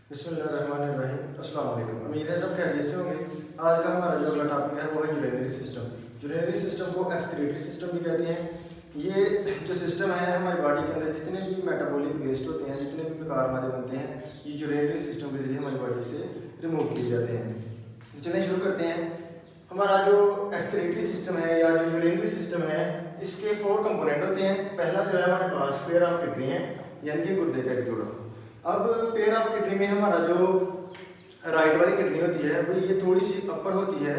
बिस्मिल्लाहिर्रहमानिर्रहीम। अस्सलाम वालेकुम। उम्मीद है सब खैरियत से होंगे। आज का हमारा जो अगला टॉपिक है वो है यूरिनरी सिस्टम। यूरिनरी सिस्टम को एक्सक्रीटरी सिस्टम भी कहते हैं। ये जो सिस्टम है हमारी बॉडी के अंदर जितने भी मेटाबॉलिक वेस्ट होते हैं, जितने भी बेकार मादे बनते हैं, ये यूरिनरी सिस्टम के जरिए हमारी बॉडी से रिमूव किए जाते हैं। तो चलिए शुरू करते हैं। हमारा जो एक्सक्रीटरी सिस्टम है या जो यूरिनरी सिस्टम है, इसके 4 कंपोनेंट होते हैं। पहला जो है हमारे पास पेयर ऑफ किडनी है, यानी कि गुर्दे का एक जोड़ा। अब पेयर ऑफ किडनी में हमारा जो राइट वाली किडनी होती है वो ये थोड़ी सी अपर होती है,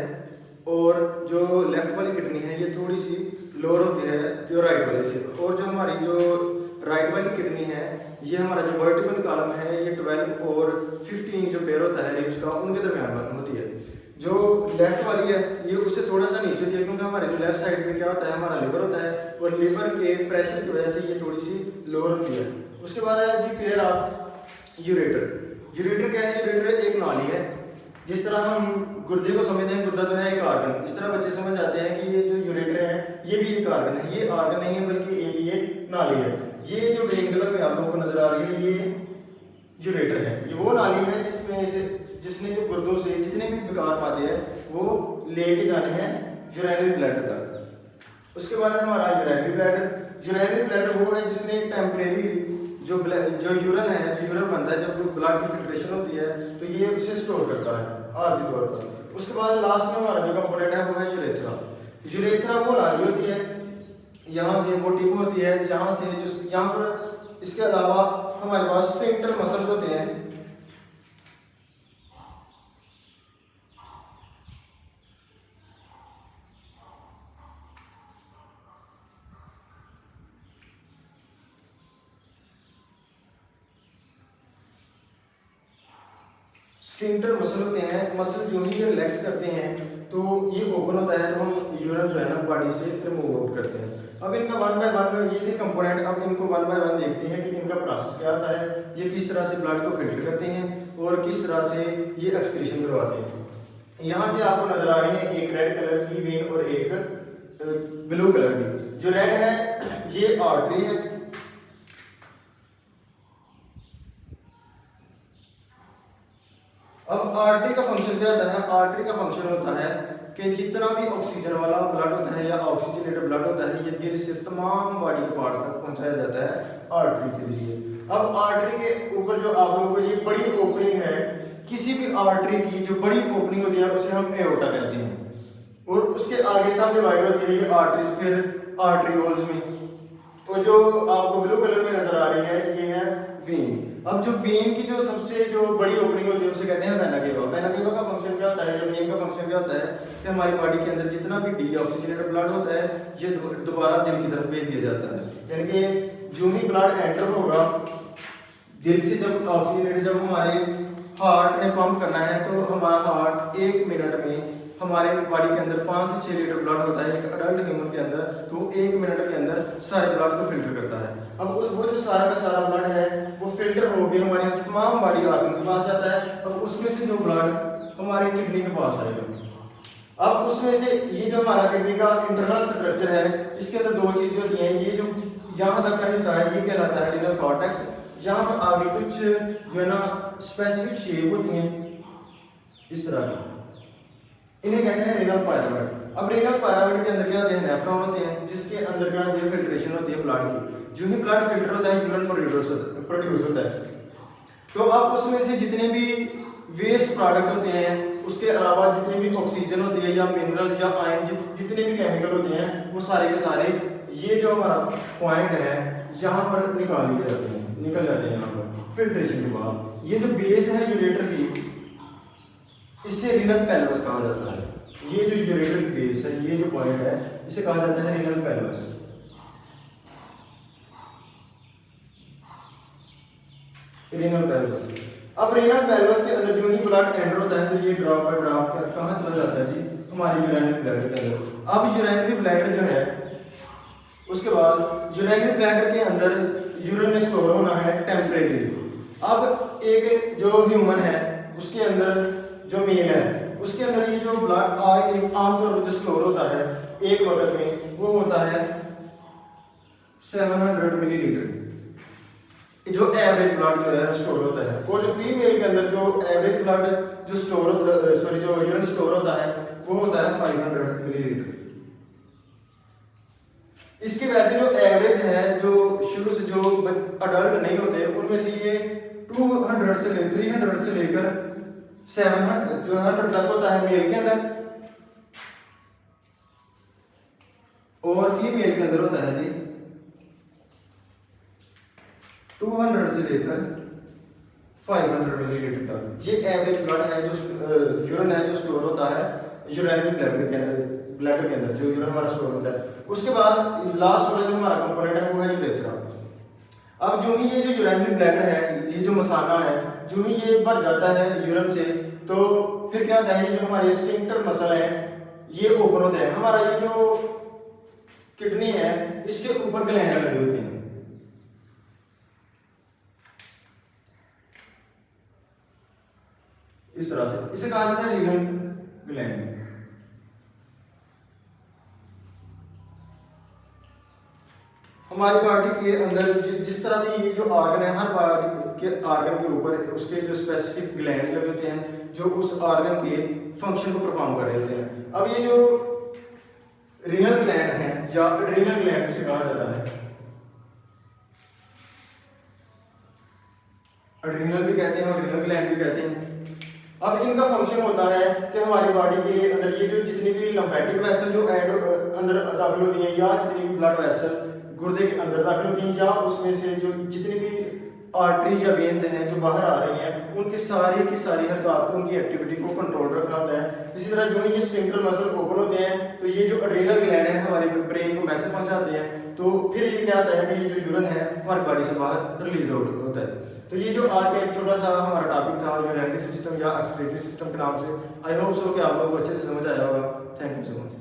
और जो लेफ्ट वाली किडनी है ये थोड़ी सी लोअर होती है जो राइट वाली से। और जो हमारी जो राइट वाली किडनी है, ये हमारा जो वर्टिकल कॉलम है ये 12 और 15 जो पेयर होता है रिब्स का, उनके दरमियान होती है। जो लेफ्ट वाली है ये उससे थोड़ा सा नीचे होती है, क्योंकि हमारे जो लेफ्ट साइड में क्या होता है, हमारा लिवर होता है, और लिवर के प्रेशर की वजह से ये थोड़ी सी लोअर होती है। उसके बाद है जी पेयर ऑफ यूरेटर। यूरेटर क्या है? यूरेटर एक नाली है। जिस तरह हम गुर्दे को समझते हैं, गुर्दा तो है एक ऑर्गन, इस तरह बच्चे समझ जाते हैं कि ये जो यूरेटर है ये भी एक ऑर्गन है। ये ऑर्गन नहीं है बल्कि ये नाली है। ये जो ग्रीन कलर में आप लोगों को नजर आ रही है ये यूरेटर है। ये वो नाली है जिसने जो गुर्दों से जितने भी बेकार मादे हैं वो लेके जाने हैं यूरिनरी ब्लैडर तक। उसके बाद हमारा यूरिनरी ब्लैडर। यूरिनरी ब्लैडर वो है जिसने टेम्परेरी जो यूरिन है, जो यूरिन बनता है, जब ब्लड की फिल्ट्रेशन होती है तो ये उसे स्टोर करता है आर्जी तौर पर। उसके बाद लास्ट में हमारा जो कंपोनेंट है वो है यूरेथ्रा। यूरेथ्रा वो नाली होती है, यहाँ से वो टिप होती है जहाँ से यहाँ पर। इसके अलावा हमारे पास स्फिंक्टर मसल्स होते हैं। स्फिंक्टर मसल होते हैं। मसल जो ही ये रिलैक्स करते हैं तो ये ओपन होता है, तो हम यूरिन जो है ना बॉडी से रिमूव आउट करते हैं। अब इनका 1 बाय 1 में ये थे कंपोनेंट। अब इनको 1 बाय 1 देखते हैं कि इनका प्रोसेस क्या होता है, ये किस तरह से ब्लड को फिल्टर करते हैं और किस तरह से ये एक्सक्रीशन करवाते हैं। यहाँ से आपको नजर आ रही है एक रेड कलर की वेन और एक ब्लू कलर की। जो रेड है ये आर्टरी है। अब आर्टरी का फंक्शन क्या होता है? आर्टरी का फंक्शन होता है कि जितना भी ऑक्सीजन वाला ब्लड होता है या ऑक्सीजनेटेड ब्लड होता है, ये दिल से तमाम बॉडी के पार्ट्स तक पहुंचाया जाता है आर्टरी के जरिए। अब आर्टरी के ऊपर जो आप लोगों को ये बड़ी ओपनिंग है, किसी भी आर्टरी की जो बड़ी ओपनिंग होती है उसे हम एओर्टा कहते हैं, और उसके आगे सब डिवाइड होती है ये आर्टरीज फिर आर्टरियोल्स में। और जो आपको ब्लू कलर में नजर आ रही है ये है वेन। अब जो वेन की जो सबसे जो बड़ी ओपनिंग होती है उसे कहते हैं वेना केवा। वेना केवा का फंक्शन क्या होता है, या वेन का फंक्शन क्या होता है कि हमारी बॉडी के अंदर जितना भी डीऑक्सीजनेटेड ब्लड होता है ये दोबारा दिल की तरफ भेज दिया जाता है। यानी कि जो ही ब्लड एंटर होगा दिल से, जब ऑक्सीजनेटेड जब हमारे हार्ट ने पंप करना है तो हमारा हार्ट 1 मिनट में हमारे बॉडी के अंदर 5 से 6 लीटर ब्लड होता है एक अडल्ट ह्यूमन के अंदर, तो 1 मिनट के अंदर सारे ब्लड को फिल्टर करता है। अब वो जो सारा का सारा ब्लड है वो फिल्टर होकर हमारे तमाम बॉडी ऑर्गन के पास जाता है। अब उसमें से जो ब्लड हमारे किडनी के पास आएगा। अब उसमें से ये जो हमारा किडनी का इंटरनल स्ट्रक्चर है, इसके अंदर 2 चीज़ें होती हैं। ये जो यहाँ तक का हिस्सा है ये कहलाता है रीनल कॉर्टेक्स। यहाँ पर आगे कुछ जो है ना स्पेसिफिक शेप होती हैं इस तरह की, इन्हें कहते हैं रीनल पायरामिड। अब रीनल पायरामिड के अंदर क्या होते हैं? नेफ्रॉन होते हैं, जिसके अंदर क्या होती है? फिल्ट्रेशन होती है ब्लड की। जो ही ब्लड फिल्टर होता है यूरिन प्रोड्यूस होता है। तो अब उसमें से जितने भी वेस्ट प्रोडक्ट होते हैं, उसके अलावा जितनी भी ऑक्सीजन होती है या मिनरल या आयन जितने भी केमिकल होते हैं, वो सारे के सारे ये जो हमारा पॉइंट है यहाँ पर निकाल लिए जाते हैं, निकल जाते हैं यहाँ पर फिल्ट्रेशन के बाद। ये जो बेस है यूरेटर की, इसे रीनल पेल्वस कहा जाता है। ये जो यूरेटर की बेस है, ये जो पॉइंट है, इसे कहा जाता है रीनल पेल्वस। Renal pelvis. अब रीनल पेल्वस के अंदर जो ही ब्लड एंटर होता है तो ये ड्रॉप बाय ड्रॉप कहाँ चला जाता है जी? हमारी यूरिनरी ब्लैडर के अंदर। अब यूरिनरी ब्लैडर जो है, उसके बाद यूरिनरी ब्लैडर के अंदर यूरिन स्टोर होना है टेम्परेरी। अब एक जो ह्यूमन है उसके अंदर जो मेल है उसके अंदर ये जो ब्लड आमतौर पर जो स्टोर होता है एक वक्त में वो होता है 700 मिलीलीटर। जो एवरेज ब्लड जो है स्टोर होता है। और जो फीमेल के अंदर एवरेज ब्लड जो जो यूरिन स्टोर होता है वो होता है 500 मिलीलीटर। इसके वैसे जो एवरेज है, जो शुरू से जो अडल्ट नहीं होते उनमें से ये 200 से 300 से लेकर 700 जो 100 तक होता है मेल के अंदर, और फीमेल के अंदर होता है जी 200 से लेकर 500 मिलीलीटर तक। ये एवरेज ब्लड है जो यूरिन है जो स्टोर होता है यूरिनरी ब्लैडर के अंदर, जो यूरिन हमारा स्टोर होता है। उसके बाद लास्ट वाला जो हमारा कंपोनेंट है वो है यूरेथ्रा। अब जो ही ये जो यूरिनरी ब्लैडर है, ये जो मसाना है, जो ही ये भर जाता है यूरिन से, तो फिर क्या होता है, जो हमारे स्फिंक्टर मसल है ये ओपन होते हैं। हमारा ये जो किडनी है इसके ऊपर ग्लैंड लगे होते हैं, इस तरह से, इसे कहा जाता है रीनल ग्लैंड। हमारी बॉडी के अंदर जिस तरह भी ये जो ऑर्गन है, हर बॉडी के ऑर्गन के ऊपर उसके जो स्पेसिफिक ग्लैंड लगे होते हैं जो उस ऑर्गन के फंक्शन को परफॉर्म कर रहे होते हैं। अब ये जो रीनल ग्लैंड है या एड्रीनल ग्लैंड जिसे कहा जाता है, एड्रीनल भी कहते हैं और रीनल ग्लैंड भी कहते हैं। अब इनका फंक्शन होता है कि हमारी बॉडी के अंदर ये जो जितनी भी लिम्फेटिक वेसल जो अंदर दाखिल होती हैं, या जितनी भी ब्लड वेसल गुर्दे के अंदर दाखिल होती हैं, या उसमें से जो जितनी भी आर्टरी या वेन्स हैं जो बाहर आ रही हैं, उनकी सारी की सारी हरकत को, उनकी एक्टिविटी को कंट्रोल रखना होता है। इसी तरह जो ये स्फिंक्टर मसल ओपन होते हैं तो ये जो एड्रीनल ग्लैंड है हमारे ब्रेन को मैसेज पहुंचाते हैं, तो फिर ये क्या होता है कि ये जो यूरिन है हमारी बॉडी से बाहर रिलीज होता है। तो ये जो आज का एक छोटा सा हमारा टॉपिक था यूरिनरी सिस्टम या एक्सक्रीटरी सिस्टम के नाम से, आई होप सो कि आप लोगों को अच्छे से समझ आया होगा। Thank you so much.